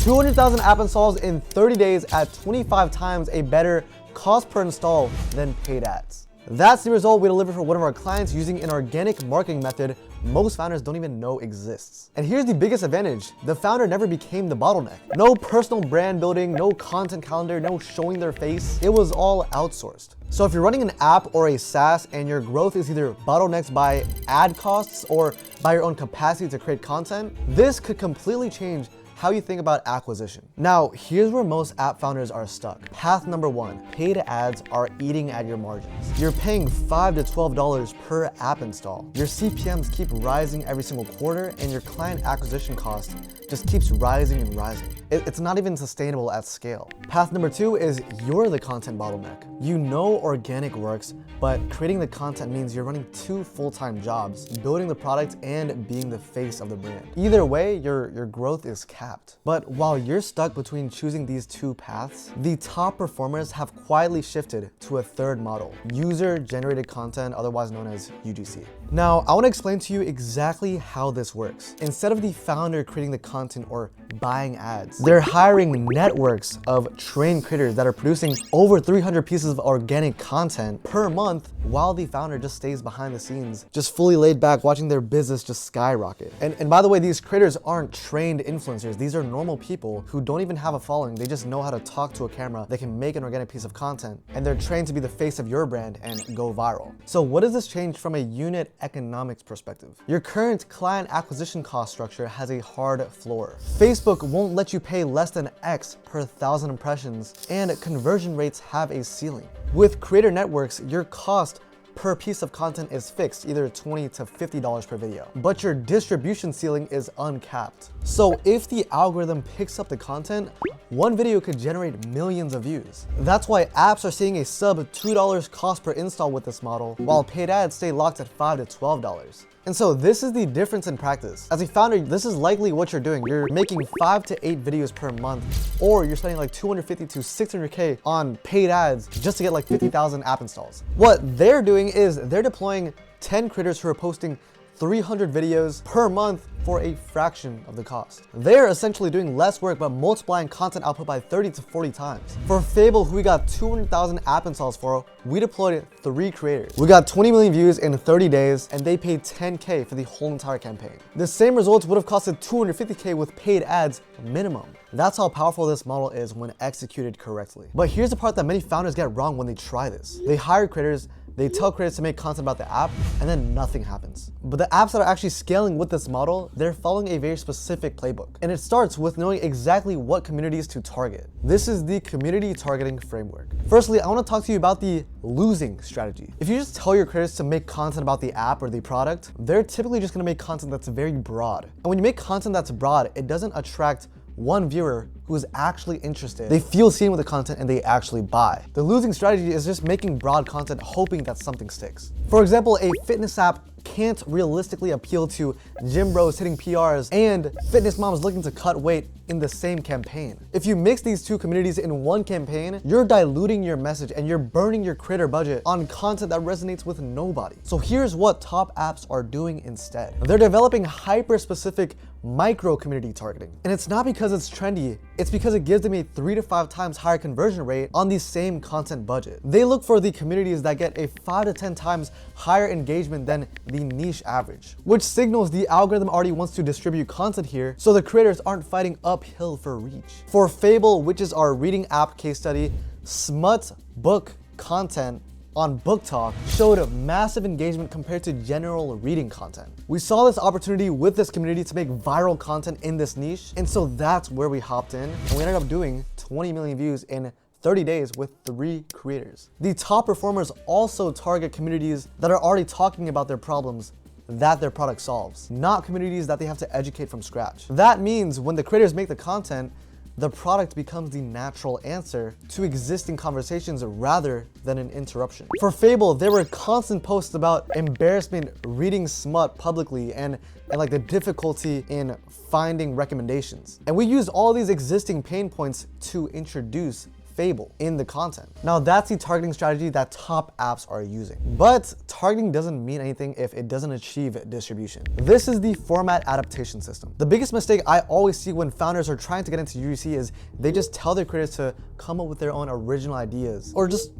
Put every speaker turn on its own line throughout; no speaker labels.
200,000 app installs in 30 days at 25 times a better cost per install than paid ads. That's the result we delivered for one of our clients using an organic marketing method most founders don't even know exists. And here's the biggest advantage. The founder never became the bottleneck. No personal brand building, no content calendar, no showing their face. It was all outsourced. So if you're running an app or a SaaS and your growth is either bottlenecked by ad costs or by your own capacity to create content, this could completely change how you think about acquisition. Now, here's where most app founders are stuck. Path number one, paid ads are eating at your margins. You're paying $5 to $12 per app install. Your CPMs keep rising every single quarter and your client acquisition cost just keeps rising and rising. It's not even sustainable at scale. Path number two is you're the content bottleneck. You know organic works, but creating the content means you're running two full-time jobs, building the product and being the face of the brand. Either way, your growth is capped. But while you're stuck between choosing these two paths, the top performers have quietly shifted to a third model, user-generated content, otherwise known as UGC. Now, I want to explain to you exactly how this works. Instead of the founder creating the content or buying ads, they're hiring networks of trained creators that are producing over 300 pieces of organic content per month while the founder just stays behind the scenes, just fully laid back watching their business just skyrocket. And by the way, these creators aren't trained influencers. These are normal people who don't even have a following. They just know how to talk to a camera. They can make an organic piece of content and they're trained to be the face of your brand and go viral. So what does this change from a unit economics perspective? Your current client acquisition cost structure has a hard floor. Facebook won't let you pay less than X per 1,000 impressions, and conversion rates have a ceiling. With creator networks, your cost per piece of content is fixed, either $20 to $50 per video, but your distribution ceiling is uncapped. So if the algorithm picks up the content, one video could generate millions of views. That's why apps are seeing a sub $2 cost per install with this model, while paid ads stay locked at $5 to $12. And so this is the difference in practice. As a founder, this is likely what you're doing. You're making 5 to 8 videos per month, or you're spending like 250 to 600K on paid ads just to get like 50,000 app installs. What they're doing is they're deploying 10 creators who are posting 300 videos per month for a fraction of the cost. They're essentially doing less work but multiplying content output by 30 to 40 times. For Fable, who we got 200,000 app installs for, we deployed 3 creators. We got 20 million views in 30 days and they paid 10K for the whole entire campaign. The same results would have costed 250K with paid ads minimum. That's how powerful this model is when executed correctly. But here's the part that many founders get wrong when they try this. They hire creators, they tell creators to make content about the app, and then nothing happens. But the apps that are actually scaling with this model, they're following a very specific playbook. And it starts with knowing exactly what communities to target. This is the community targeting framework. Firstly, I want to talk to you about the losing strategy. If you just tell your creators to make content about the app or the product, they're typically just going to make content that's very broad. And when you make content that's broad, it doesn't attract one viewer who is actually interested. They feel seen with the content and they actually buy. The losing strategy is just making broad content hoping that something sticks. For example, a fitness app can't realistically appeal to gym bros hitting PRs and fitness moms looking to cut weight in the same campaign. If you mix these two communities in one campaign, you're diluting your message and you're burning your creator budget on content that resonates with nobody. So here's what top apps are doing instead. They're developing hyper-specific micro community targeting. And it's not because it's trendy, it's because it gives them a 3 to 5 times higher conversion rate on the same content budget. They look for the communities that get a 5 to 10 times higher engagement than the niche average, which signals the algorithm already wants to distribute content here, so the creators aren't fighting uphill for reach. For Fable, which is our reading app case study, smut book content on Book Talk showed massive engagement compared to general reading content. We saw this opportunity with this community to make viral content in this niche, and so that's where we hopped in, and we ended up doing 20 million views in 30 days with 3 creators. The top performers also target communities that are already talking about their problems that their product solves, not communities that they have to educate from scratch. That means when the creators make the content, the product becomes the natural answer to existing conversations rather than an interruption. For Fable, there were constant posts about embarrassment reading smut publicly and like the difficulty in finding recommendations. And we used all these existing pain points to introduce Fable in the content. Now that's the targeting strategy that top apps are using. But targeting doesn't mean anything if it doesn't achieve distribution. This is the format adaptation system. The biggest mistake I always see when founders are trying to get into UGC is they just tell their creators to come up with their own original ideas, or just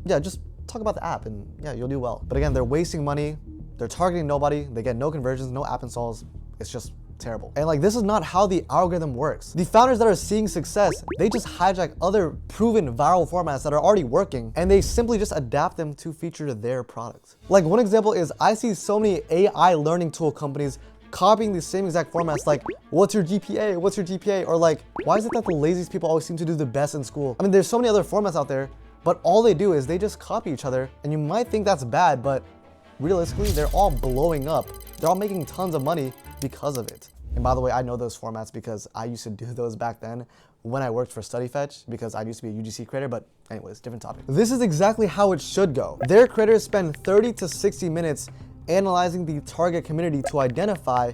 talk about the app and you'll do well. But again, they're wasting money, they're targeting nobody, they get no conversions, no app installs. It's just terrible. And like, this is not how the algorithm works. The founders that are seeing success, they just hijack other proven viral formats that are already working and they simply just adapt them to feature their product. Like, one example is I see so many AI learning tool companies copying the same exact formats, like, what's your GPA? What's your GPA? Or like, why is it that the laziest people always seem to do the best in school? I mean, there's so many other formats out there, but all they do is they just copy each other. And you might think that's bad, but realistically, they're all blowing up. They're all making tons of money because of it. And by the way, I know those formats because I used to do those back then when I worked for StudyFetch, because I used to be a UGC creator, but anyways, different topic. This is exactly how it should go. Their creators spend 30 to 60 minutes analyzing the target community to identify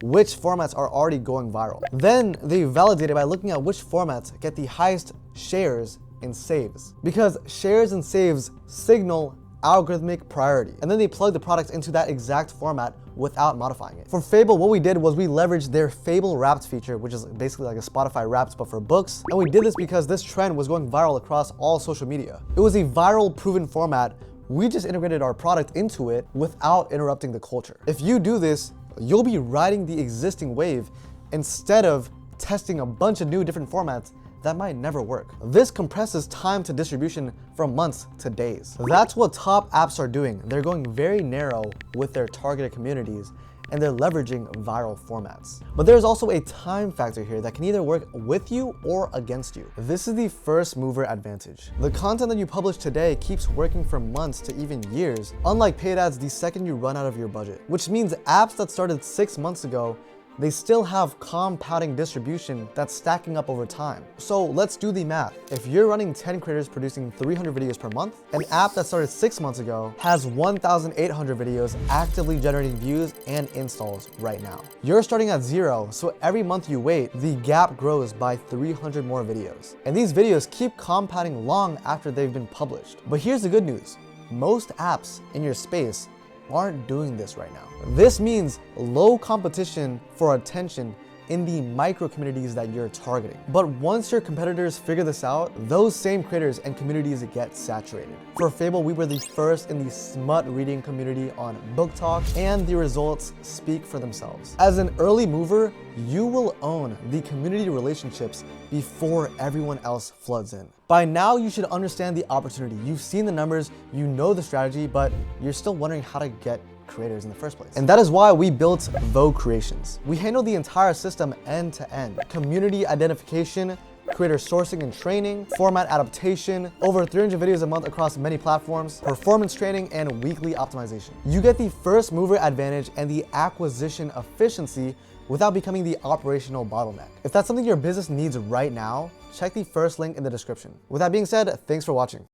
which formats are already going viral. Then they validate it by looking at which formats get the highest shares and saves, because shares and saves signal algorithmic priority. And then they plug the products into that exact format without modifying it. For Fable, what we did was we leveraged their Fable Wrapped feature, which is basically like a Spotify Wrapped but for books. And we did this because this trend was going viral across all social media. It was a viral proven format. We just integrated our product into it without interrupting the culture. If you do this, you'll be riding the existing wave instead of testing a bunch of new different formats that might never work. This compresses time to distribution from months to days. That's what top apps are doing. They're going very narrow with their targeted communities and they're leveraging viral formats. But there's also a time factor here that can either work with you or against you. This is the first mover advantage. The content that you publish today keeps working for months to even years, unlike paid ads the second you run out of your budget, which means apps that started 6 months ago, they still have compounding distribution that's stacking up over time. So let's do the math. If you're running 10 creators producing 300 videos per month, an app that started 6 months ago has 1,800 videos actively generating views and installs right now. You're starting at 0, so every month you wait, the gap grows by 300 more videos. And these videos keep compounding long after they've been published. But here's the good news. Most apps in your space aren't doing this right now. This means low competition for attention in the micro communities that you're targeting. But once your competitors figure this out, those same creators and communities get saturated. For Fable, we were the first in the smut reading community on Book Talk, and the results speak for themselves. As an early mover, you will own the community relationships before everyone else floods in. By now, you should understand the opportunity. You've seen the numbers, you know the strategy, but you're still wondering how to get creators in the first place. And that is why we built Vogue Creations. We handle the entire system end to end. Community identification, creator sourcing and training, format adaptation, over 300 videos a month across many platforms, performance training, and weekly optimization. You get the first mover advantage and the acquisition efficiency without becoming the operational bottleneck. If that's something your business needs right now, check the first link in the description. With that being said, thanks for watching.